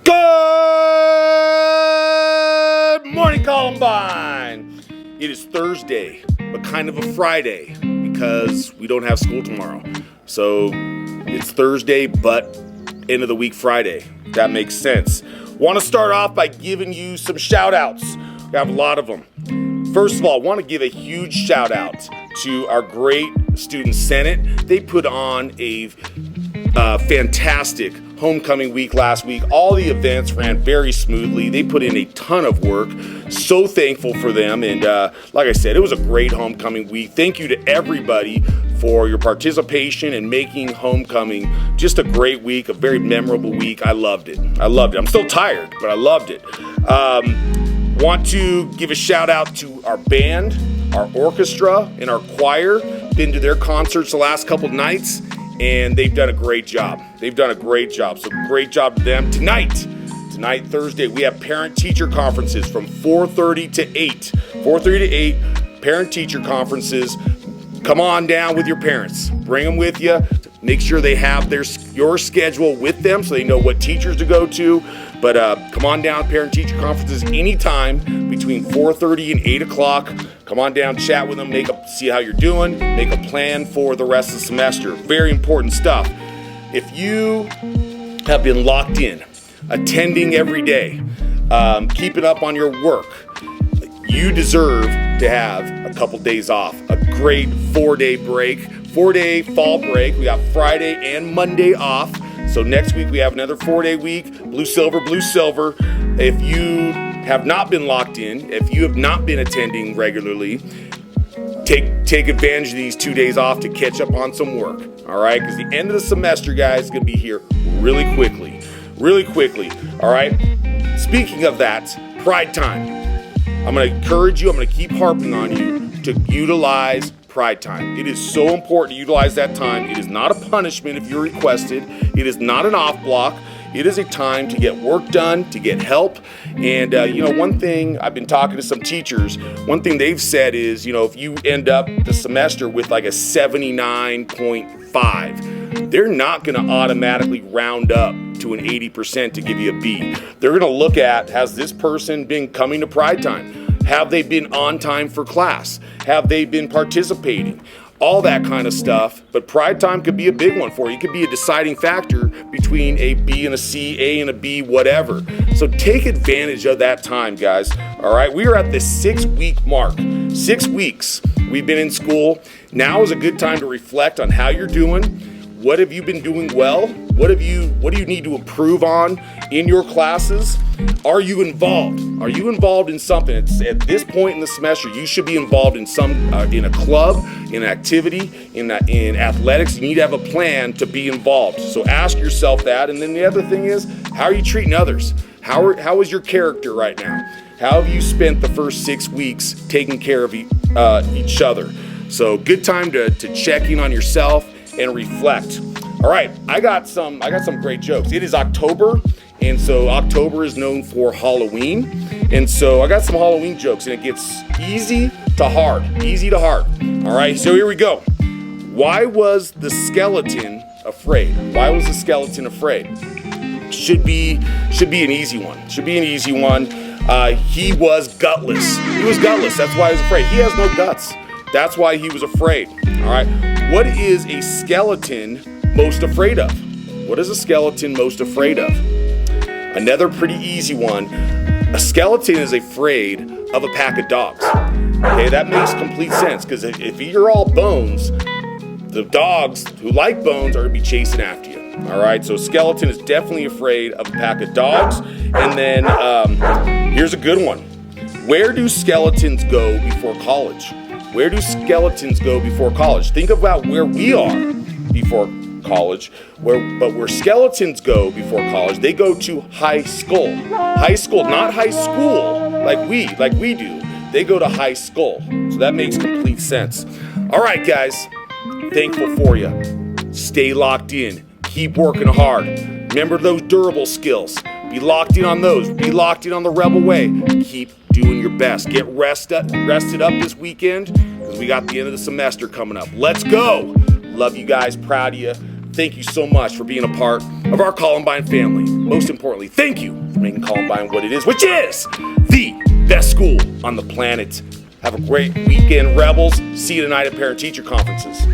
Good morning, Columbine! It is Thursday, but kind of a Friday because we don't have school tomorrow. So it's Thursday, but end of the week Friday. That makes sense. Want to start off by giving you some shout outs. We have a lot of them. First of all, I want to give a huge shout out to our great student senate. They put on a fantastic homecoming week last week. All the events ran very smoothly. They put in a ton of work. So thankful for them. And like I said, it was a great homecoming week. Thank you to everybody for your participation and making homecoming just a great week, a very memorable week. I loved it. I'm still tired, but I loved it. Want to give a shout out to our band, our orchestra, and our choir. Been to their concerts the last couple nights, and they've done a great job. So great job to them. Tonight, Thursday, we have parent-teacher conferences from 4:30 to 8. 4:30 to 8, parent-teacher conferences. Come on down with your parents. Bring them with you. Make sure they have your schedule with them so they know what teachers to go to. But come on down, parent-teacher conferences anytime between 4:30 and 8 o'clock. Come on down, chat with them, see how you're doing, make a plan for the rest of the semester. Very important stuff. If you have been locked in, attending every day, keeping up on your work, you deserve to have a couple days off. A great 4-day break, 4-day fall break. We got Friday and Monday off. So next week we have another 4-day week, blue, silver. If you have not been locked in, if you have not been attending regularly, take advantage of these 2 days off to catch up on some work, all right? Because the end of the semester, guys, is going to be here really quickly, all right? Speaking of that, Pride Time. I'm going to encourage you, I'm going to keep harping on you to utilize Pride Time. It is so important to utilize that time. It is not a punishment if you're requested. It is not an off block. It is a time to get work done, to get help. And, one thing, I've been talking to some teachers, one thing they've said is, if you end up the semester with like a 79.5, they're not going to automatically round up to an 80% to give you a B. They're going to look at, has this person been coming to Pride Time? Have they been on time for class? Have they been participating? All that kind of stuff. But Pride Time could be a big one for you. It could be a deciding factor between a B and a C, A and a B, whatever. So take advantage of that time, guys. All right, we are at the 6-week mark. 6 weeks we've been in school. Now is a good time to reflect on how you're doing. What have you been doing well? What do you need to improve on in your classes? Are you involved? Are you involved in something? At this point in the semester, you should be involved in in a club, in an activity, in athletics. You need to have a plan to be involved. So ask yourself that. And then the other thing is, how are you treating others? How is your character right now? How have you spent the first 6 weeks taking care of each other? So good time to check in on yourself and reflect. All right, I got some great jokes. It is October, and so October is known for Halloween. And so I got some Halloween jokes, and it gets easy to hard. All right, so here we go. Why was the skeleton afraid? Should be an easy one. He was gutless. That's why he was afraid. He has no guts. That's why he was afraid. All right. What is a skeleton most afraid of? Another pretty easy one. A skeleton is afraid of a pack of dogs. Okay, that makes complete sense because if you're all bones, the dogs who like bones are going to be chasing after you. All right, so skeleton is definitely afraid of a pack of dogs. And then here's a good one. Where do skeletons go before college? Think about where we are before college. Where skeletons go before college, they go to high school. High school, not high school like we do. They go to high school. So that makes complete sense. All right, guys. Thankful for you. Stay locked in. Keep working hard. Remember those durable skills. Be locked in on those. Be locked in on the rebel way. Keep doing your best. Get rested up this weekend because we got the end of the semester coming up. Let's go. Love you guys. Proud of you. Thank you so much for being a part of our Columbine family. most importantly, thank you for making Columbine what it is, which is the best school on the planet. Have a great weekend, Rebels. See you tonight at parent-teacher conferences.